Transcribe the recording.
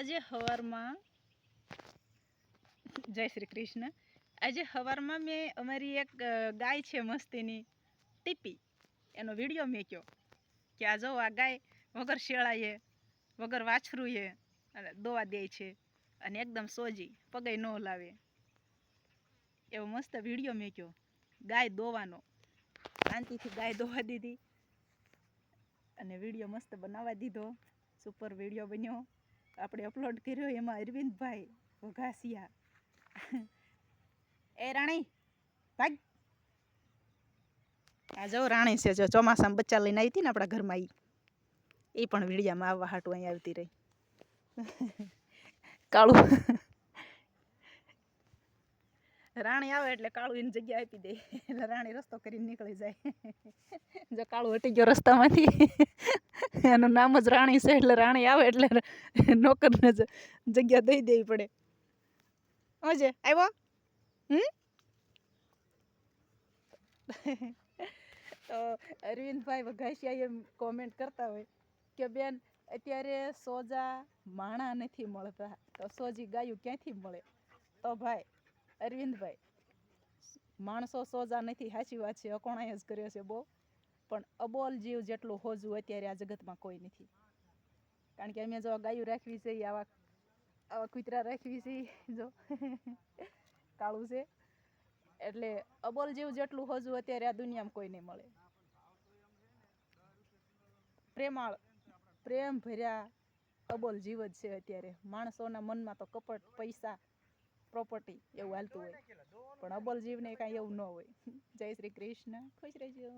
આજે સવારમાં જય શ્રી કૃષ્ણ. આજે સવારમાં મેં અમારી એક ગાય છે મસ્તીની ટીપી, એનો વિડીયો મેક્યો કે આ જો આ ગાય વગર શેળાએ વગર વાછરુંએ અને દોવા દે છે અને એકદમ સોજી પગે ન લાવે, એવો મસ્ત વિડીયો મેક્યો ગાય દોવાનો. શાંતિથી ગાય દોવા દીધી અને વિડીયો મસ્ત બનાવવા દીધો. સુપર વિડીયો બન્યો, આપણે અપલોડ કર્યો. એમાં અરવિંદભાઈ વઘાસિયા એ રાણી ભાગ. આ જો રાણી છે, જો ચોમાસામાં બચ્ચા લઈને આવી હતી ને આપણા ઘરમાં, એ પણ વિડીયામાં આવવા હાટું અહીં આવતી રહી. કાળું રાણી આવે એટલે કાળું એની જગ્યા આપી દે એટલે રાણી રસ્તો કરીને નીકળી જાય. જો કાળું હટી ગયો રસ્તામાંથી, એનું નામ જ રાણી છે એટલે રાણી આવે એટલે નોકરને જ જગ્યા દઈ દેવી પડે. ઓજે આવ્યો. તો અરવિંદભાઈ વઘાસિયા એમ કોમેન્ટ કરતા હોય કે બેન અત્યારે સોજા માણા નથી મળતા, તો સોજી ગાયું ક્યાંથી મળે? તો ભાઈ અરવિંદભાઈ, માણસો સોજા નથી, સાચી વાત છે, અકોણાએ જ કર્યો છે બહુ, પણ અબોલ જીવ જેટલું હોજું અત્યારે આ જગતમાં કોઈ નથી. કારણ કે અમે જો ગાયું રાખવી છે, આવા કૂતરા રાખવી છે, જો કાળું છે એટલે અબોલ જીવ જેટલું હોજું અત્યારે આ દુનિયામાં કોઈ નહીં મળે. પ્રેમાળ, પ્રેમ ભર્યા અબોલ જીવ જ છે અત્યારે. માણસોના મનમાં તો કપટ, પૈસા, પ્રોપર્ટી એવું હાલતું હોય, પણ અબોલ જીવને કાંઈ એવું ન હોય. જય શ્રી કૃષ્ણ, ખુશ રહેજો.